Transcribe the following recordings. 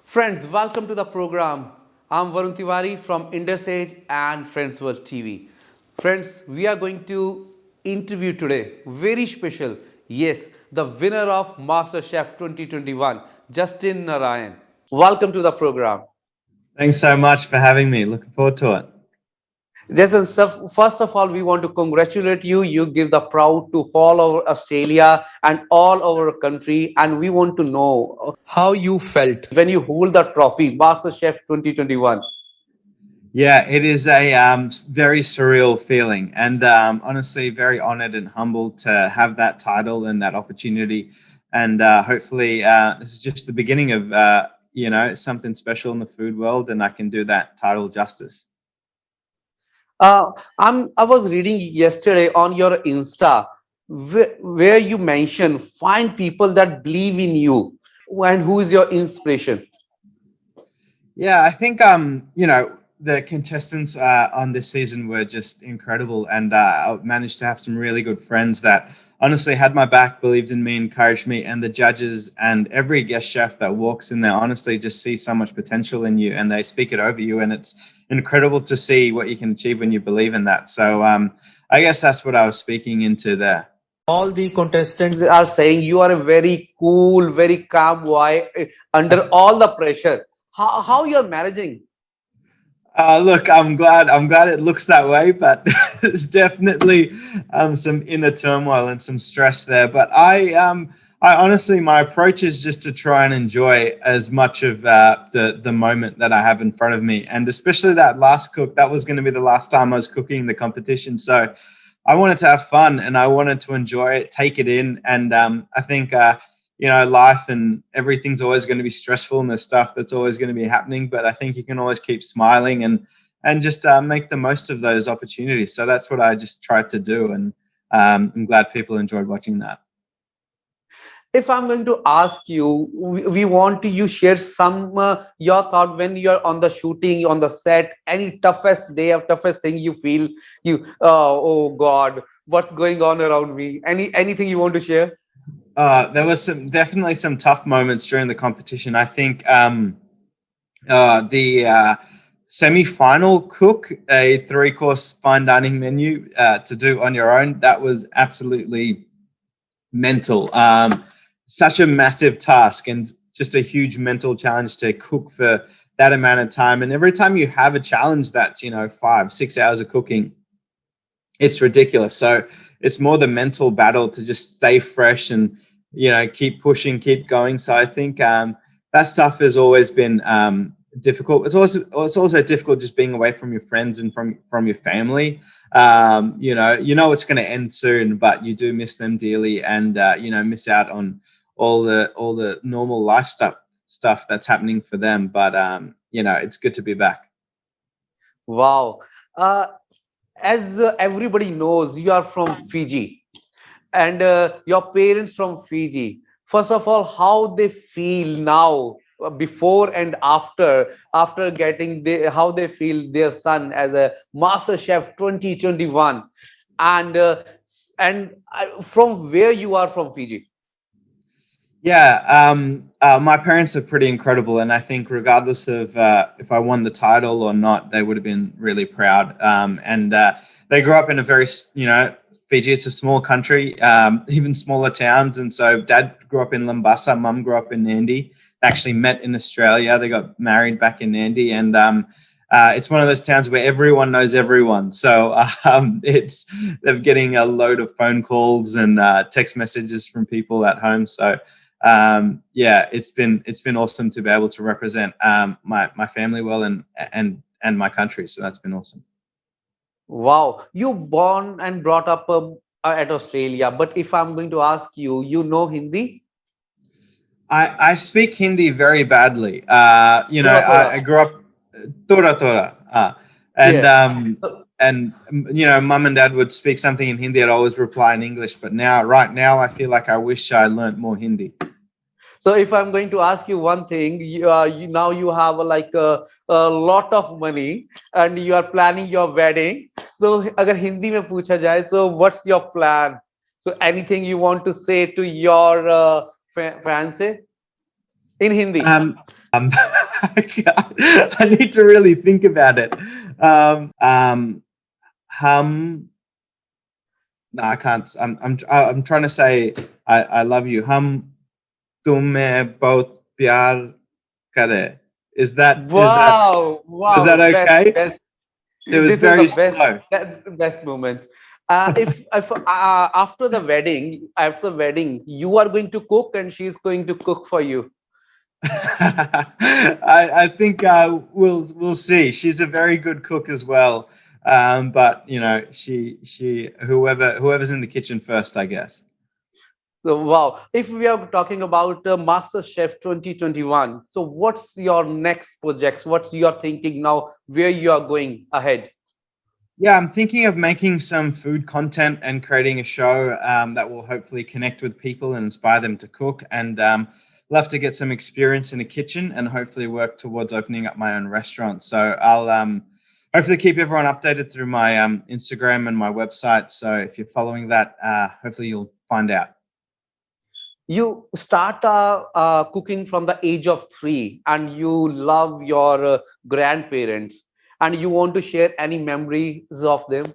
Friends, welcome to the program. I'm Varun Tiwari from IndusAge and FriendsWorldTV. Friends, we are going to interview today, very special, yes, the winner of MasterChef 2021, Justin Narayan. Welcome to the program. Thanks so much for having me. Looking forward to it. Jason, first of all, we want to congratulate you. You give the proud to all over Australia and all over country, and we want to know how you felt when you hold the trophy, MasterChef 2021. Yeah, it is a very surreal feeling, and honestly, very honored and humbled to have that title and that opportunity. And hopefully, this is just the beginning of something special in the food world, and I can do that title justice. Uh, I was reading yesterday on your Insta where you mentioned find people that believe in you and who is your inspiration. Yeah, I think the contestants on this season were just incredible, and I managed to have some really good friends that honestly had my back, believed in me, encouraged me, and the judges and every guest chef that walks in there honestly just see so much potential in you, and they speak it over you, and it's incredible to see what you can achieve when you believe in that. So I guess that's what I was speaking into there. All the contestants are saying you are a very cool, very calm boy under all the pressure. How you're managing? Look, I'm glad it looks that way, but there's definitely some inner turmoil and some stress there. But I honestly, my approach is just to try and enjoy as much of the moment that I have in front of me, and especially that last cook. That was going to be the last time I was cooking the competition, so I wanted to have fun and I wanted to enjoy it, take it in, and I think. Life and everything's always going to be stressful and there's stuff that's always going to be happening. But I think you can always keep smiling and just make the most of those opportunities. So that's what I just tried to do. And I'm glad people enjoyed watching that. If I'm going to ask you, we want to you share some your thought when you're on the shooting, on the set, any toughest day or toughest thing you feel you, oh God, what's going on around me? Anything you want to share? There was definitely some tough moments during the competition. I think the semi-final cook, a 3-course fine dining menu to do on your own, that was absolutely mental. Such a massive task and just a huge mental challenge to cook for that amount of time. And every time you have a challenge that's 5-6 hours of cooking, it's ridiculous. So it's more the mental battle to just stay fresh and keep pushing, keep going. So I think that stuff has always been difficult. It's also difficult just being away from your friends and from your family. It's going to end soon, but you do miss them dearly, and miss out on all the normal life stuff that's happening for them. But it's good to be back. Wow. As everybody knows, you are from Fiji and your parents from Fiji. First of all, how they feel now, before and after getting how they feel their son as a Master Chef 2021, and from where you are from Fiji. Yeah, my parents are pretty incredible, and I think regardless of if I won the title or not, they would have been really proud. And they grew up in a very, Fiji. It's a small country, even smaller towns, and so Dad grew up in Lambasa, Mum grew up in Nandi. They actually met in Australia. They got married back in Nandi, and it's one of those towns where everyone knows everyone. So they're getting a load of phone calls and text messages from people at home. So it's been awesome to be able to represent my family well and my country. So that's been awesome. Wow, you born and brought up at Australia, but if I'm going to ask you, you know Hindi? I speak Hindi very badly. Thoda thoda. I grew up Tora Tora. And Yeah. and Mum and Dad would speak something in Hindi. I'd always reply in English. But right now, I feel like I wish I learnt more Hindi. So if I'm going to ask you one thing, now you have a lot of money and you are planning your wedding. So अगर हिंदी में पूछा जाए, so what's your plan? So anything you want to say to your fiance in Hindi? Um, I need to really think about it. Hum. No, I can't. I'm trying to say I love you. Hum tumhe bahut pyar kare. Wow, Was that wow, best, okay? best. It was This is the very best, slow. best moment. If after the wedding, you are going to cook and she's going to cook for you. I think we'll see. She's a very good cook as well. But you know, she whoever's in the kitchen first, I guess. So, wow. If we are talking about MasterChef 2021, so what's your next projects? What's your thinking now? Where you are going ahead? Yeah, I'm thinking of making some food content and creating a show that will hopefully connect with people and inspire them to cook. And love to get some experience in a kitchen and hopefully work towards opening up my own restaurant. So I'll hopefully keep everyone updated through my Instagram and my website. So if you're following that, hopefully you'll find out. You start cooking from the age of 3 and you love your grandparents and you want to share any memories of them.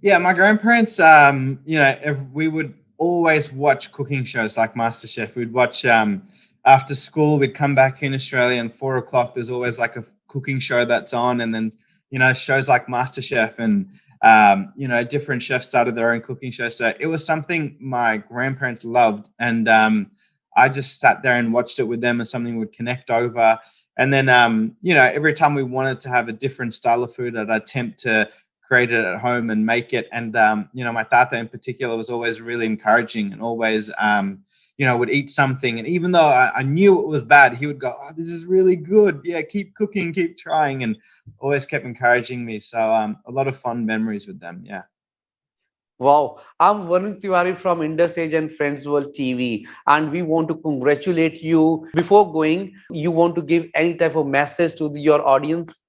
Yeah, my grandparents, you know, we would always watch cooking shows like MasterChef. We'd watch after school, we'd come back in Australia and 4 o'clock, there's always like a cooking show that's on. And then, you know, shows like MasterChef and, you know, different chefs started their own cooking show. So it was something my grandparents loved. And I just sat there and watched it with them, and something would connect over. And then, you know, every time we wanted to have a different style of food, I'd attempt to create it at home and make it. And, you know, my tata in particular was always really encouraging and always, you know, would eat something. And even though I knew it was bad, he would go, "Oh, this is really good. Yeah, keep cooking, keep trying." And always kept encouraging me. So a lot of fun memories with them. Yeah. Wow, I'm Varun Tiwari from IndusAge and Friends World TV, and we want to congratulate you. Before going, you want to give any type of message to your audience?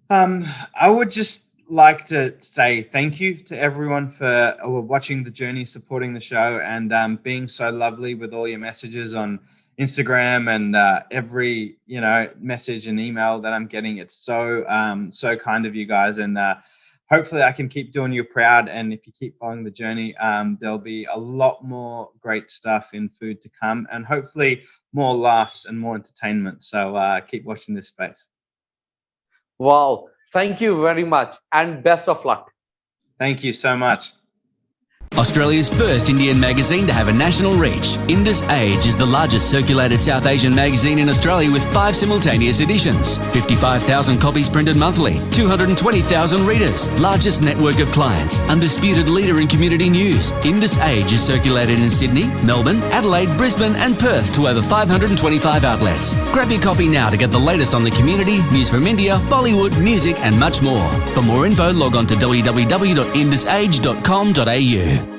I would just like to say thank you to everyone for watching the journey, supporting the show, and being so lovely with all your messages on Instagram and every, you know, message and email that I'm getting. It's so so kind of you guys, and hopefully I can keep doing you proud. And if you keep following the journey, there'll be a lot more great stuff in food to come, and hopefully more laughs and more entertainment. So keep watching this space. Wow, thank you very much and best of luck. Thank you so much. Australia's first Indian magazine to have a national reach, IndusAge is the largest circulated South Asian magazine in Australia with 5 simultaneous editions, 55,000 copies printed monthly, 220,000 readers, largest network of clients, undisputed leader in community news. IndusAge is circulated in Sydney, Melbourne, Adelaide, Brisbane and Perth to over 525 outlets. Grab your copy now to get the latest on the community, news from India, Bollywood, music and much more. For more info, log on to www.indusage.com.au.